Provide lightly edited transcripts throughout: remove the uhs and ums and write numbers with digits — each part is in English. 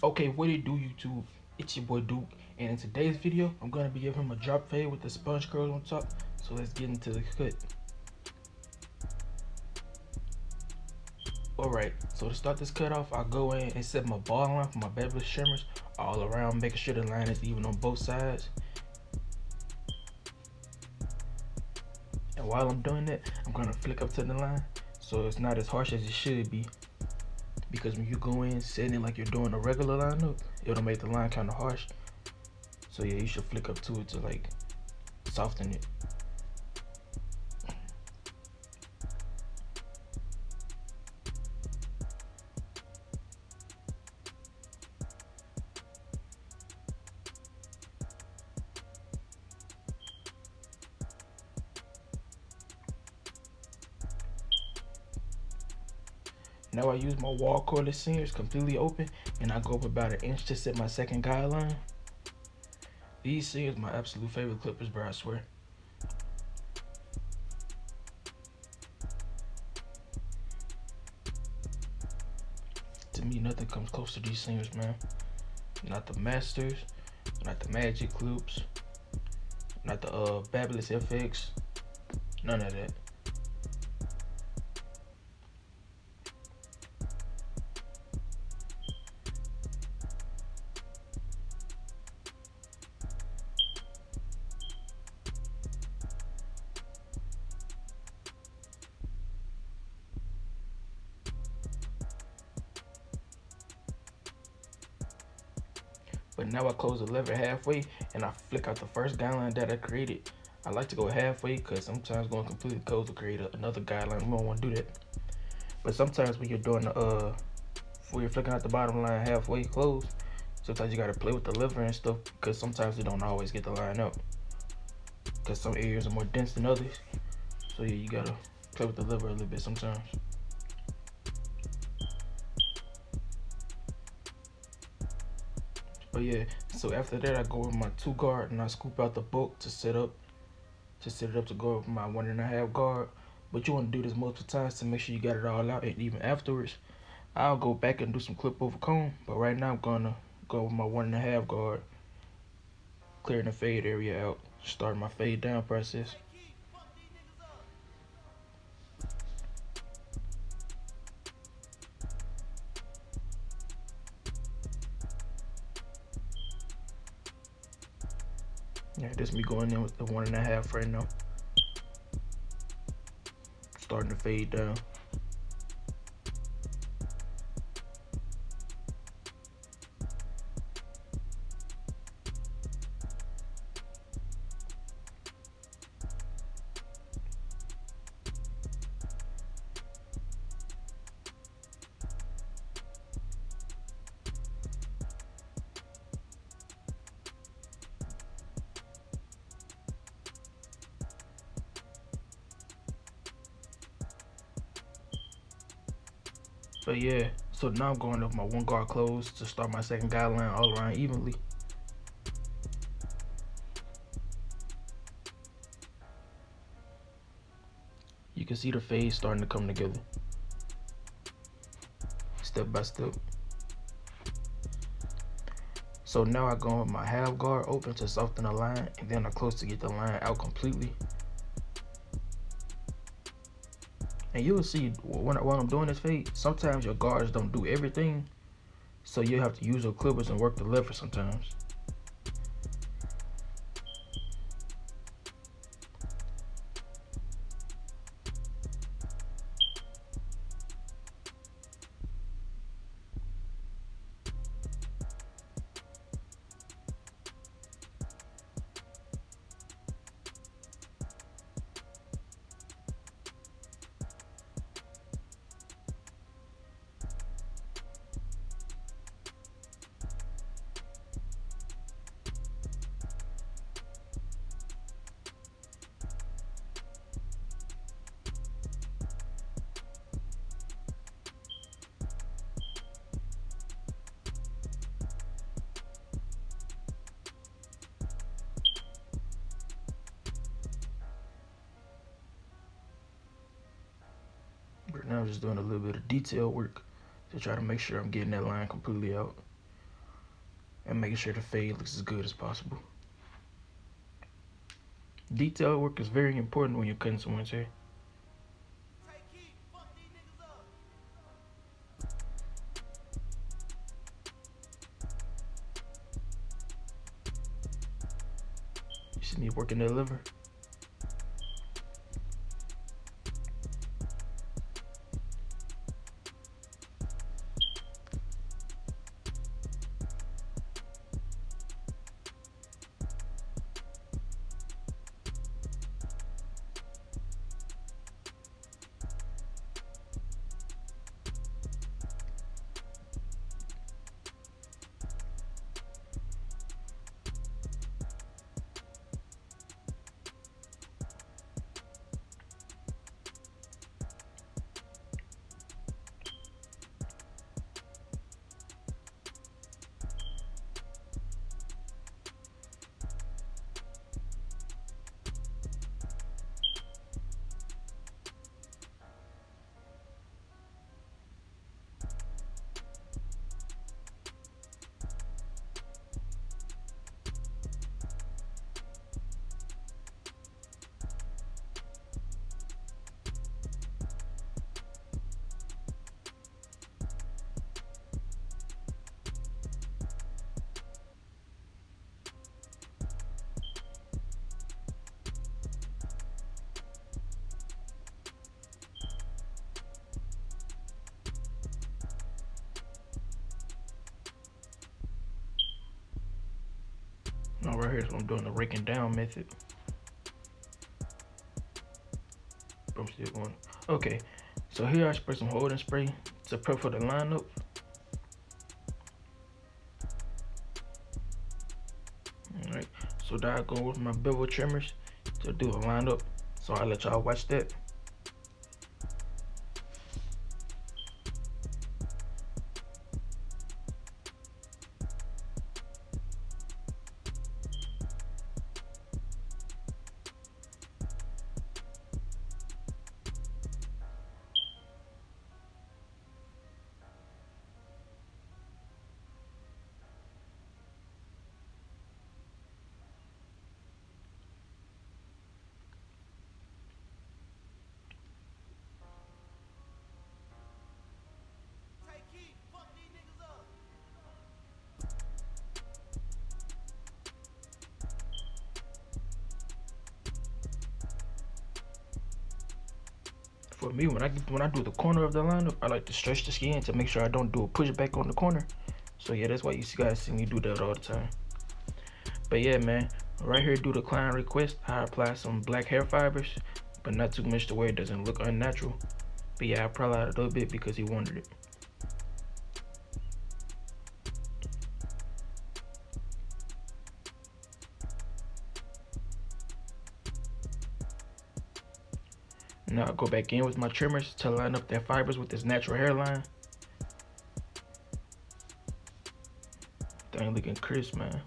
Okay, what it do, YouTube? It's your boy Duke, and in today's video, I'm gonna be giving him a drop fade with the sponge curls on top. So let's get into the cut. Alright, so to start this cut off, I'll go in and set my ball line for my beveless trimmers all around, making sure the line is even on both sides. And while I'm doing that, I'm gonna flick up to the line so it's not as harsh as it should be. Because when you go in setting it like you're doing a regular lineup, it'll make the line kind of harsh. So yeah, you should flick up to it to like soften it. Now I use my wall cordless singers completely open, and I go up about an inch to set my second guideline. These singers my absolute favorite clippers, bro, I swear. To me, nothing comes close to these singers, man. Not the Masters, not the Magic clips, not the Babyliss FX, none of that. But now I close the lever halfway and I flick out the first guideline that I created. I like to go halfway because sometimes going completely close will create another guideline. We don't want to do that. But sometimes when you're doing the when you're flicking out the bottom line halfway closed, sometimes you gotta play with the lever and stuff because sometimes you don't always get the line up. Because some areas are more dense than others. So yeah, you gotta play with the lever a little bit sometimes. But yeah, so after that I go with my 2 guard and I scoop out the bulk to set it up to go with my 1.5 guard. But you want to do this multiple times to make sure you got it all out, and even afterwards I'll go back and do some clip over comb. But right now I'm gonna go with my 1.5 guard, clearing the fade area out, starting my fade down process. Yeah, this me going in with the 1.5 right now. Starting to fade down. But yeah, so now I'm going with my 1 guard closed to start my second guideline all around evenly. You can see the fade starting to come together, step by step. So now I go with my half guard open to soften the line, and then I close to get the line out completely. And you'll see while I'm doing this fade, sometimes your guards don't do everything, so you have to use your clippers and work the lever sometimes. But now I'm just doing a little bit of detail work to try to make sure I'm getting that line completely out. and making sure the fade looks as good as possible. Detail work is very important when you're cutting someone's hair. You see me working the liver. Now right here, so I'm doing the raking down method. I'm still going. Okay, so here I spray some holding spray to prep for the lineup. Alright, so now I go with my bevel trimmers to do a lineup. So I'll let y'all watch that. For me, when I do the corner of the lineup, I like to stretch the skin to make sure I don't do a pushback on the corner. So yeah, that's why you guys see me do that all the time. But yeah, man, right here, do the client request. I apply some black hair fibers, but not too much to where it doesn't look unnatural. But yeah, I apply a little bit because he wanted it. Now I go back in with my trimmers to line up their fibers with this natural hairline. Thing looking crisp, man.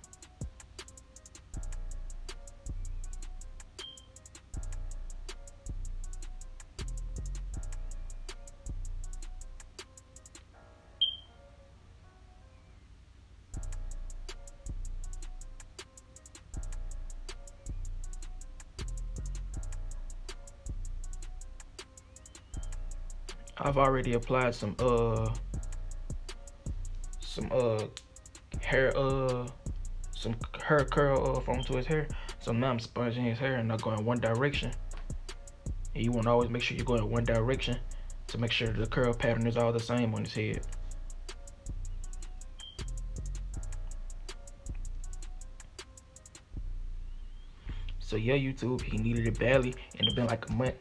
I've already applied some hair curl foam to his hair. So now I'm sponging his hair and not going one direction. And you want to always make sure you're going in one direction to make sure the curl pattern is all the same on his head. So yeah, YouTube, he needed it badly, and it's been like a month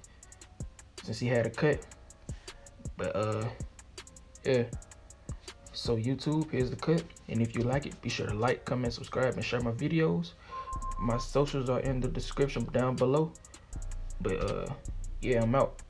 since he had a cut. But yeah. So YouTube, here's the cut, and if you like it, be sure to like, comment, subscribe, and share my videos. My socials are in the description down below. But yeah, I'm out.